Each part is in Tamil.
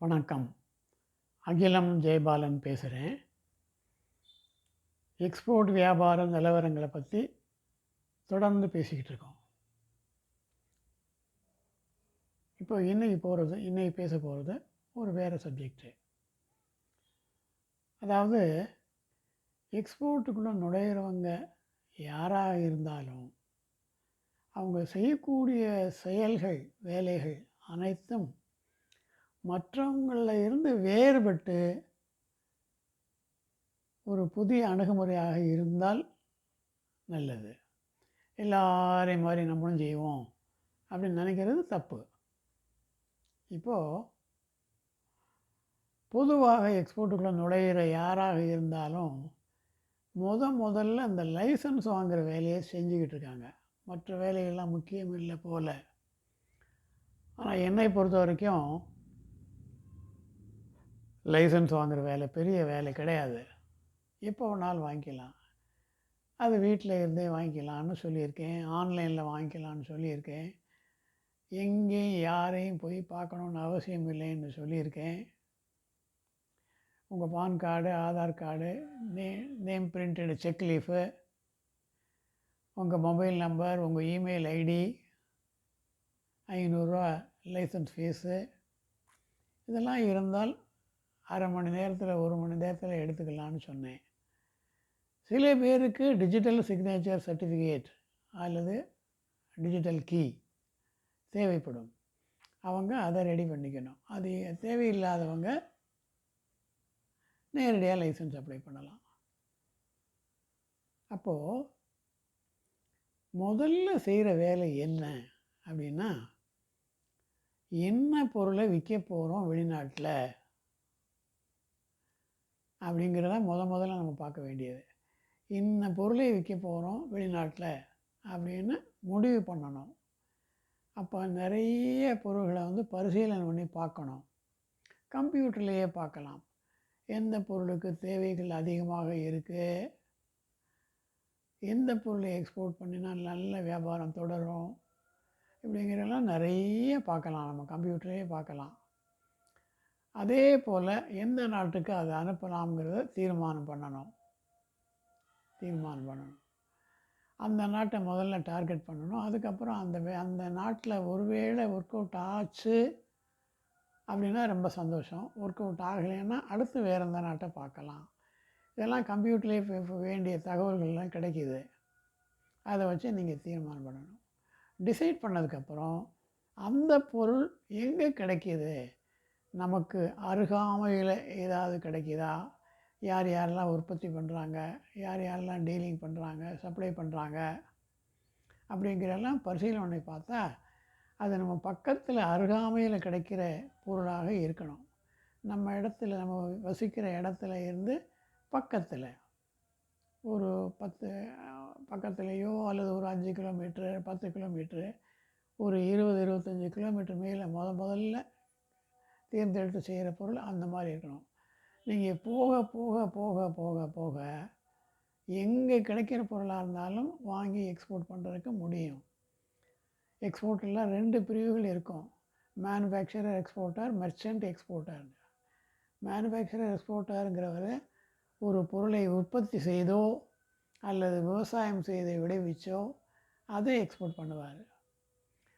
வணக்கம். அகிலம் ஜெயபாலன் பேசுகிறேன். எக்ஸ்போர்ட் வியாபார நிலவரங்களை பற்றி தொடர்ந்து பேசிக்கிட்டு இருக்கோம். இப்போ இன்னைக்கு பேச போகிறது ஒரு வேறு சப்ஜெக்டு. அதாவது எக்ஸ்போர்ட்டுக்குள்ளே நுழையிறவங்க யாராக இருந்தாலும் அவங்க செய்யக்கூடிய செயல்கள், வேலைகள் அனைத்தும் மற்றவங்களில் இருந்து வேறுபட்டு ஒரு புதிய அணுகுமுறையாக இருந்தால் நல்லது. எல்லாரையும் மாதிரி நம்மளும் செய்வோம் அப்படின்னு நினைக்கிறது தப்பு. இப்போது பொதுவாக எக்ஸ்போர்ட்டுக்குள்ளே நுழையிற யாராக இருந்தாலும் முதல்ல அந்த லைசன்ஸ் வாங்குகிற வேலையை செஞ்சுக்கிட்டு இருக்காங்க. மற்ற வேலைகள்லாம் முக்கியம் இல்லை போல். ஆனால் என்னை பொறுத்த வரைக்கும் லைசன்ஸ் வாங்குகிற வேலை பெரிய வேலை கிடையாது. எப்போ வேணாலும் வாங்கிக்கலாம். அது வீட்டில் இருந்தே வாங்கிக்கலான்னு சொல்லியிருக்கேன். ஆன்லைனில் வாங்கிக்கலான்னு சொல்லியிருக்கேன். எங்கேயும் யாரையும் போய் பார்க்கணுன்னு அவசியம் இல்லைன்னு சொல்லியிருக்கேன். உங்கள் PAN card, Aadhaar card, name printed check leaf, உங்கள் மொபைல் நம்பர், உங்கள் இமெயில் ஐடி, 500 ரூபா லைசன்ஸ் ஃபீஸு, இதெல்லாம் இருந்தால் அரை மணி நேரத்தில் 1 மணி நேரத்தில் எடுத்துக்கலான்னு சொன்னேன். சில பேருக்கு டிஜிட்டல் சிக்னேச்சர் சர்டிஃபிகேட் அல்லது டிஜிட்டல் கீ தேவைப்படும். அவங்க அதை ரெடி பண்ணிக்கணும். அது தேவையில்லாதவங்க நேரடியாக லைசன்ஸ் அப்ளை பண்ணலாம். அப்போது முதல்ல செய்கிற வேலை என்ன அப்படின்னா, என்ன பொருளை விற்க போகிறோம் வெளிநாட்டில் அப்படிங்கிறத முதல்ல நம்ம பார்க்க வேண்டியது. இன்ன பொருளை விற்க போகிறோம் வெளிநாட்டில் அப்படின்னு முடிவு பண்ணணும். அப்போ நிறைய பொருள்களை பரிசீலனை பண்ணி பார்க்கணும். கம்ப்யூட்டர்லேயே பார்க்கலாம். எந்த பொருளுக்கு தேவைகள் அதிகமாக இருக்குது, எந்த பொருளை எக்ஸ்போர்ட் பண்ணினா நல்ல வியாபாரம் தொடரும், இப்படிங்கிறதெல்லாம் நிறைய பார்க்கலாம். நம்ம கம்ப்யூட்டரே பார்க்கலாம். அதே போல் எந்த நாட்டுக்கு அதை அனுப்பலாம்ங்கிறத தீர்மானம் பண்ணணும். அந்த நாட்டை முதல்ல டார்கெட் பண்ணணும். அதுக்கப்புறம் அந்த நாட்டில் ஒருவேளை ஒர்க் அவுட் ஆச்சு அப்படின்னா ரொம்ப சந்தோஷம். ஒர்க் அவுட் ஆகலைன்னா அடுத்து வேறு எந்த நாட்டை பார்க்கலாம். இதெல்லாம் கம்ப்யூட்டர்லேயே வேண்டிய தகவல்கள்லாம் கிடைக்கிது. அதை வச்சு நீங்கள் தீர்மானம் பண்ணணும். டிசைட் பண்ணதுக்கப்புறம் அந்த பொருள் எங்கே கிடைக்கிது, நமக்கு அருகாமையில் ஏதாவது கிடைக்கிதா, யார் யாரெல்லாம் உற்பத்தி பண்ணுறாங்க, யார் யாரெல்லாம் டீலிங் பண்ணுறாங்க, சப்ளை பண்ணுறாங்க அப்படிங்கிறெல்லாம் பரிசீலனை பார்த்தா அது நம்ம பக்கத்தில் அருகாமையில் கிடைக்கிற பொருளாக இருக்கணும். நம்ம இடத்துல, நம்ம வசிக்கிற இடத்துல இருந்து பக்கத்தில் ஒரு 10 பக்கத்துலேயோ அல்லது ஒரு 5 கிலோமீட்ரு, 10 கிலோமீட்ரு, ஒரு 20-25 கிலோமீட்டர் மேலே முதல்ல தேர்ந்தெடுத்து செய்கிற பொருள் அந்த மாதிரி இருக்கணும். நீங்கள் போக போக போக போக போக எங்கே கிடைக்கிற பொருளாக இருந்தாலும் வாங்கி எக்ஸ்போர்ட் பண்ணுறதுக்கு முடியும். எக்ஸ்போர்ட்டில் 2 பிரிவுகள் இருக்கும். Manufacturer exporter, merchant exporter. Manufacturer எக்ஸ்போர்ட்டருங்கிறவர் ஒரு பொருளை உற்பத்தி செய்தோ அல்லது விவசாயம் செய்து விளைவிச்சோ அதை எக்ஸ்போர்ட் பண்ணுவார்.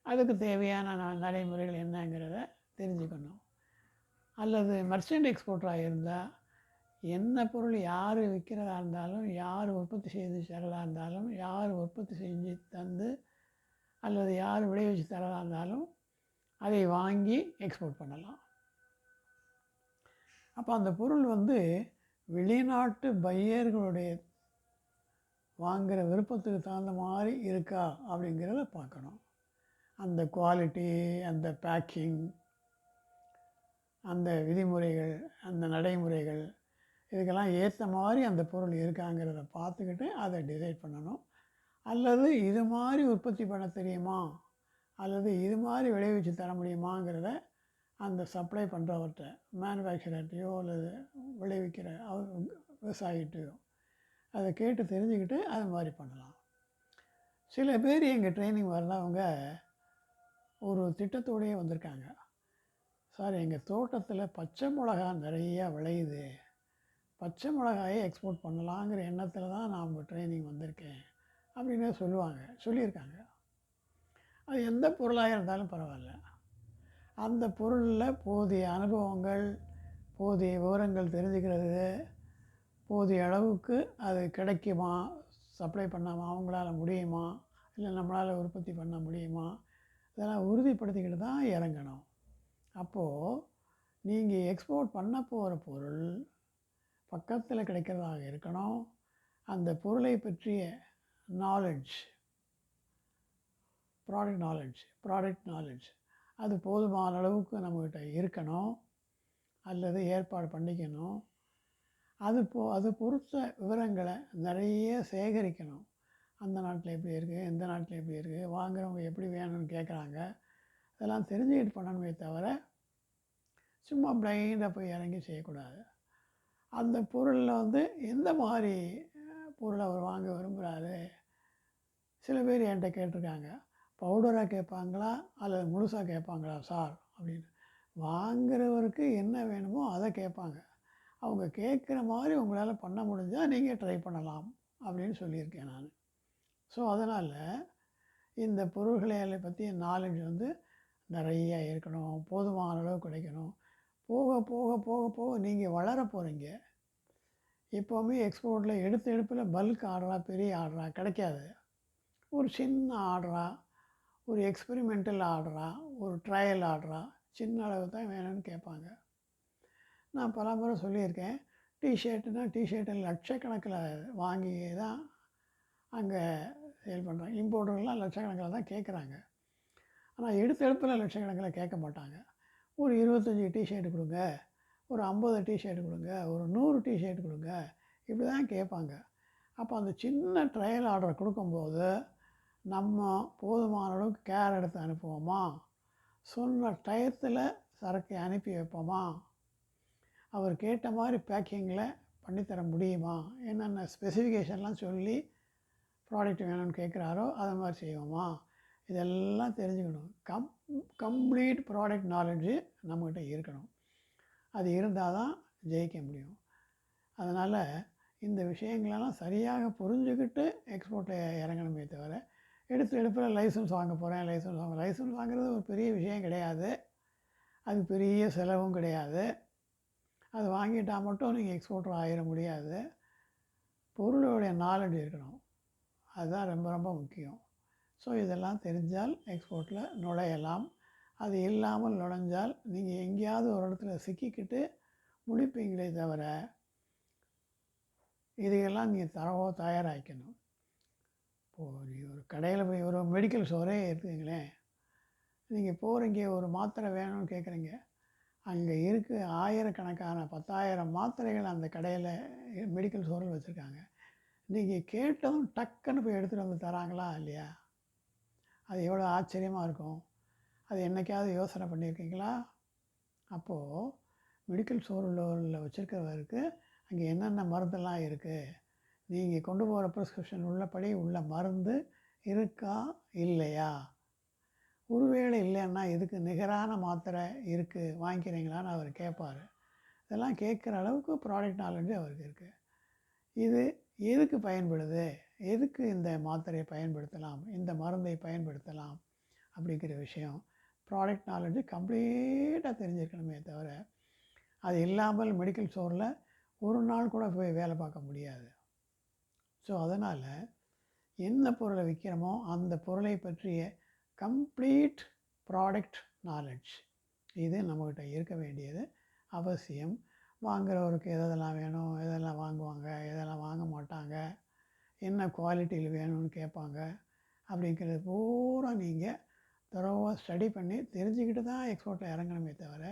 அதுக்கு தேவையான நடைமுறைகள் என்னங்கிறத தெரிஞ்சுக்கணும். அல்லது மெர்ச்சன்ட் எக்ஸ்போர்ட்டராக இருந்தால் என்ன பொருள் யார் விற்கிறதா இருந்தாலும், யார் உற்பத்தி செய்து தரதாக இருந்தாலும், யார் உற்பத்தி செஞ்சு தந்து அல்லது யார் விளைவிச்சு தரதாக இருந்தாலும் அதை வாங்கி எக்ஸ்போர்ட் பண்ணலாம். அப்போ அந்த பொருள் வெளிநாட்டு பையர்களுடைய வாங்குகிற விருப்பத்துக்கு தகுந்த மாதிரி இருக்கா அப்படிங்கிறத பார்க்கணும். அந்த குவாலிட்டி, அந்த பேக்கிங், அந்த விதிமுறைகள், அந்த நடைமுறைகள், இதுக்கெல்லாம் ஏற்ற மாதிரி அந்த பொருள் இருக்காங்கிறத பார்த்துக்கிட்டு அதை டிசைட் பண்ணணும். அல்லது இது மாதிரி உற்பத்தி பண்ண தெரியுமா அல்லது இது மாதிரி விளைவிச்சு தர முடியுமாங்கிறத அந்த சப்ளை பண்ணுறவர்கிட்ட, மேனுஃபேக்சரர்கிட்டையோ அல்லது விளைவிக்கிற விவசாயிகிட்டையோ அதை கேட்டு தெரிஞ்சுக்கிட்டு அது மாதிரி பண்ணலாம். சில பேர் எங்கள் ட்ரைனிங் வரலவங்க ஒரு திட்டத்தோடையே வந்திருக்காங்க. சார் எங்கள் தோட்டத்தில் பச்சை மிளகா நிறையா விளையுது, பச்சை மிளகாயை எக்ஸ்போர்ட் பண்ணலாங்கிற எண்ணத்தில் தான் நான் உங்கள் ட்ரைனிங் வந்திருக்கேன் அப்படின்னு சொல்லியிருக்காங்க. அது எந்த பொருளாக இருந்தாலும் பரவாயில்ல, அந்த பொருளில் போதிய அனுபவங்கள், போதிய விவரங்கள் தெரிஞ்சுக்கிறது, போதிய அளவுக்கு அது கிடைக்குமா, சப்ளை பண்ணாமல் அவங்களால முடியுமா, இல்லை நம்மளால் உற்பத்தி பண்ண முடியுமா, இதெல்லாம் உறுதிப்படுத்திக்கிட்டு தான் இறங்கணும். அப்போது நீங்கள் எக்ஸ்போர்ட் பண்ண போகிற பொருள் பக்கத்தில் கிடைக்கிறதாக இருக்கணும். அந்த பொருளை பற்றிய நாலெட்ஜ், ப்ராடக்ட் நாலெட்ஜ் அது போதுமான அளவுக்கு நம்மக்கிட்ட இருக்கணும், அல்லது ஏற்பாடு பண்ணிக்கணும். அது பொறுத்த விவரங்களை நிறைய சேகரிக்கணும். அந்த நாட்டில் எப்படி இருக்குது, இந்த நாட்டில் எப்படி இருக்குது, வாங்குறவங்க எப்படி வேணும்னு கேட்குறாங்க, இதெல்லாம் தெரிஞ்சுக்கிட்டு பண்ணணுமே தவிர சும்மா பிளைண்டாக போய் இறங்கி செய்யக்கூடாது. அந்த பொருளில் எந்த மாதிரி பொருளை அவர் வாங்க விரும்புகிறாரு. சில பேர் என்கிட்ட கேட்டிருக்காங்க, பவுடராக கேட்பாங்களா அல்லது முழுசாக கேட்பாங்களா சார் அப்படின்னு. வாங்குறவருக்கு என்ன வேணுமோ அதை கேட்பாங்க. அவங்க கேட்குற மாதிரி உங்களால் பண்ண முடிஞ்சால் நீங்கள் ட்ரை பண்ணலாம் அப்படின்னு சொல்லியிருக்கேன் நான். ஸோ அதனால் இந்த பொருள்களை பற்றிய நாலேஜ் நிறைய இருக்கணும், போதுமான அளவு கிடைக்கணும். போக போக போக போக நீங்கள் வளர போகிறீங்க. எப்போவுமே எக்ஸ்போர்ட்டில் எடுப்பில் பல்க் ஆர்டராக, பெரிய ஆர்டராக கிடைக்காது. ஒரு சின்ன ஆர்டராக, ஒரு எக்ஸ்பெரிமெண்டல் ஆர்டராக, ஒரு ட்ரையல் ஆர்டராக சின்ன அளவு தான் வேணும்னு கேட்பாங்க. நான் பல முறை சொல்லியிருக்கேன், டிஷர்ட்டு லட்சக்கணக்கில் வாங்கி தான் அங்கே சேல் பண்ணுறாங்க. இம்போர்ட்டர்லாம் லட்சக்கணக்கில் தான் கேட்குறாங்க. ஆனால் எடுப்பில் லட்சக்கணக்கில் கேட்க மாட்டாங்க. ஒரு 25 டிஷர்ட் கொடுங்க, ஒரு 50 டிஷர்ட் கொடுங்க, ஒரு 100 டிஷர்ட் கொடுங்க, இப்படி தான் கேட்பாங்க. அப்போ அந்த சின்ன ட்ரையல் ஆர்டர் கொடுக்கும்போது நம்ம போதுமான அளவுக்கு கேர் எடுத்து அனுப்புவோமா, சொன்ன டயத்தில் சரக்கை அனுப்பி வைப்போமா, அவர் கேட்ட மாதிரி பேக்கிங்கில் பண்ணித்தர முடியுமா, என்னென்ன ஸ்பெசிஃபிகேஷன்லாம் சொல்லி ப்ராடக்ட் வேணும்னு கேட்குறாரோ அதை மாதிரி செய்வோமா, இதெல்லாம் தெரிஞ்சுக்கணும். கம்ப்ளீட் ப்ராடக்ட் நாலேஜு நம்மக்கிட்ட இருக்கணும். அது இருந்தால் தான் ஜெயிக்க முடியும். அதனால் இந்த விஷயங்களெல்லாம் சரியாக புரிஞ்சுக்கிட்டு எக்ஸ்போர்ட்டில் இறங்கணுமே தவிர எடுப்பில் லைசன்ஸ் வாங்க போகிறேன், லைசன்ஸ் வாங்குறது ஒரு பெரிய விஷயம் கிடையாது, அது பெரிய செலவும் கிடையாது. அது வாங்கிட்டால் மட்டும் நீங்கள் எக்ஸ்போர்ட்டர் ஆகிட முடியாது. பொருளுடைய நாலேஜ் இருக்கணும், அதுதான் ரொம்ப ரொம்ப முக்கியம். ஸோ இதெல்லாம் தெரிஞ்சால் எக்ஸ்போர்ட்டில் நுழையலாம். அது இல்லாமல் நுழைஞ்சால் நீங்கள் எங்கேயாவது ஒரு இடத்துல சிக்கிக்கிட்டு முடிப்பீங்களே தவிர இதையெல்லாம் நீங்கள் தயாராகிக்கணும். இப்போது நீங்கள் ஒரு கடையில் போய் ஒரு மெடிக்கல் ஸ்டோரே இருக்குங்களேன், நீங்கள் போகிறீங்க, ஒரு மாத்திரை வேணும்னு கேட்குறீங்க, அங்கே இருக்குது ஆயிரக்கணக்கான 10,000 மாத்திரைகள் அந்த கடையில் மெடிக்கல் ஸ்டோரில் வச்சுருக்காங்க. நீங்கள் கேட்டதும் டக்குன்னு போய் எடுத்துகிட்டு வந்து தராங்களா இல்லையா? அது எவ்வளோ ஆச்சரியமாக இருக்கும். அது என்றைக்காவது யோசனை பண்ணியிருக்கீங்களா? அப்போது மெடிக்கல் ஸ்டோரில் வச்சுருக்கிறவருக்கு அங்கே என்னென்ன மருந்தெல்லாம் இருக்குது, நீங்கள் கொண்டு போகிற ப்ரிஸ்கிரிப்ஷன் உள்ளபடி உள்ள மருந்து இருக்கா இல்லையா, ஒருவேளை இல்லைன்னா இதுக்கு நிகரான மாத்திரை இருக்குது வாங்கிக்கிறீங்களான்னு அவர் கேட்பார். இதெல்லாம் கேட்குற அளவுக்கு ப்ராடக்ட் நாலேஜ் அவருக்கு இருக்குது. இது எதுக்கு பயன்படுது, எதுக்கு இந்த மாத்திரையை பயன்படுத்தலாம், இந்த மருந்தை பயன்படுத்தலாம் அப்படிங்கிற விஷயம் ப்ராடக்ட் நாலேஜ் கம்ப்ளீட்டாக தெரிஞ்சிருக்கணுமே தவிர அது இல்லாமல் மெடிக்கல் ஸ்டோரில் ஒரு நாள் கூட போய் வேலை பார்க்க முடியாது. ஸோ அதனால் என்ன பொருளை விற்கிறோமோ அந்த பொருளை பற்றிய கம்ப்ளீட் ப்ராடக்ட் நாலேஜ் இது நம்மக்கிட்ட இருக்க வேண்டியது அவசியம். வாங்குறவருக்கு எதெல்லாம் வேணும், எதெல்லாம் வாங்குவாங்க, எதெல்லாம் வாங்க மாட்டாங்க, என்ன குவாலிட்டியில் வேணும்னு கேட்பாங்க அப்படிங்கிறது பூரா நீங்கள் தரோவாக ஸ்டடி பண்ணி தெரிஞ்சுக்கிட்டு தான் எக்ஸ்போர்ட்டில் இறங்கணுமே தவிர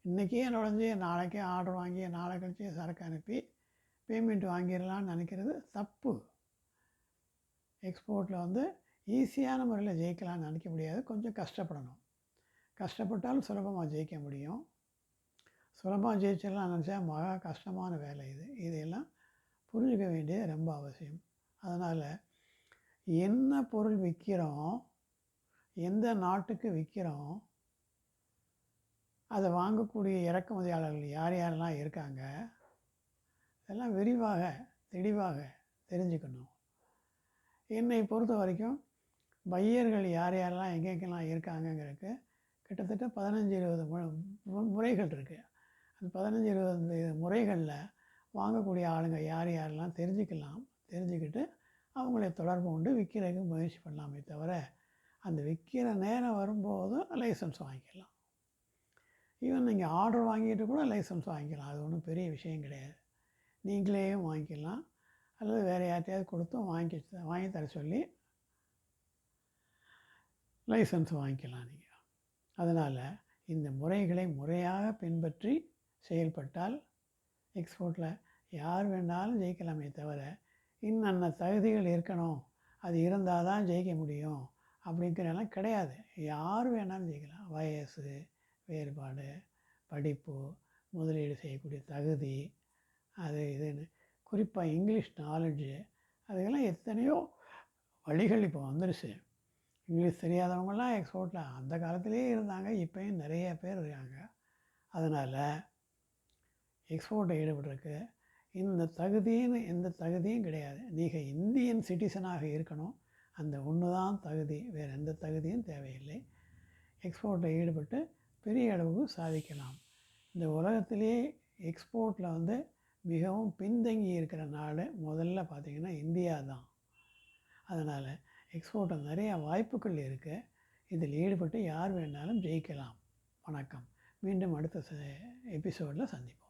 இன்றைக்கே நுழைஞ்சி நாளைக்கே ஆர்டர் வாங்கி நாளை கழிச்சு சரக்கு அனுப்பி பேமெண்ட் வாங்கிடலான்னு நினைக்கிறது தப்பு. எக்ஸ்போர்ட்டில் ஈஸியான முறையில் ஜெயிக்கலாம்னு நினைக்க முடியாது, கொஞ்சம் கஷ்டப்படணும். கஷ்டப்பட்டாலும் சுலபமாக ஜெயிக்க முடியும். சுலபமாக ஜெயிச்சிடலாம் நினச்சா மகா கஷ்டமான வேலை இது. இதையெல்லாம் புரிஞ்சுக்க வேண்டியது ரொம்ப அவசியம். அதனால் என்ன பொருள் விற்கிறோம், எந்த நாட்டுக்கு விற்கிறோம், அதை வாங்கக்கூடிய இறக்குமதியாளர்கள் யார் யாரெல்லாம் இருக்காங்க, இதெல்லாம் விரிவாக தெளிவாக தெரிஞ்சுக்கணும். என்னை பொறுத்த வரைக்கும் பையர்கள் யார் யாரெல்லாம் எங்கெங்கெல்லாம் இருக்காங்கங்கிறதுக்கு கிட்டத்தட்ட 15-20 முறைகள் இருக்குது. அந்த 15-20 முறைகளில் வாங்கக்கூடிய ஆளுங்க யார் யாரெல்லாம் தெரிஞ்சுக்கலாம். தெரிஞ்சுக்கிட்டு அவங்கள தொடர்பு கொண்டு விற்கிறதுக்கு முயற்சி பண்ணலாமே தவிர, அந்த விற்கிற நேரம் வரும்போது லைசன்ஸ் வாங்கிக்கலாம். ஈவன் நீங்கள் ஆர்டர் வாங்கிட்டு கூட லைசன்ஸ் வாங்கிக்கலாம். அது ஒன்றும் பெரிய விஷயம் கிடையாது. நீங்களேயும் வாங்கிக்கலாம், அல்லது வேறு யார்ட்டையாவது கொடுத்தும் வாங்கி தர சொல்லி லைசன்ஸ் வாங்கிக்கலாம் நீங்கள். அதனால் இந்த முறைகளை முறையாக பின்பற்றி செயல்பட்டால் எக்ஸ்போர்ட்டில் யார் வேணாலும் ஜெயிக்கலாமே தவிர, இன்னென்ன தகுதிகள் இருக்கணும், அது இருந்தால் தான் ஜெயிக்க முடியும் அப்படிங்கிறதெல்லாம் கிடையாது. யார் வேணாலும் ஜெயிக்கலாம். வயசு வேறுபாடு, படிப்பு, முதலீடு செய்யக்கூடிய தகுதி, அது இதுன்னு குறிப்பாக இங்கிலீஷ் நாலேஜு, அதுக்கெல்லாம் எத்தனையோ வழிகள் இப்போ வந்துருச்சு. இங்கிலீஷ் தெரியாதவங்களாம் எக்ஸ்போர்ட்டில் அந்த காலத்திலே இருந்தாங்க, இப்போயும் நிறைய பேர் இருக்காங்க. அதனால் எக்ஸ்போர்ட்டை ஈடுபடுறதுக்கு இந்த தகுதின்னு எந்த தகுதியும் கிடையாது. நீங்கள் இந்தியன் சிட்டிசனாக இருக்கணும், அந்த ஒன்று தான் தகுதி, வேறு எந்த தகுதியும் தேவையில்லை. எக்ஸ்போர்ட்டில் ஈடுபட்டு பெரிய அளவுக்கு சாதிக்கலாம். இந்த உலகத்திலேயே எக்ஸ்போர்ட்டில் மிகவும் பின்தங்கி இருக்கிற நாடு முதல்ல பார்த்திங்கன்னா இந்தியா தான். அதனால் எக்ஸ்போர்ட்டில் நிறையா வாய்ப்புகள் இருக்குது. இதில் ஈடுபட்டு யார் வேணாலும் ஜெயிக்கலாம். வணக்கம். மீண்டும் அடுத்த எபிசோடில் சந்திப்போம்.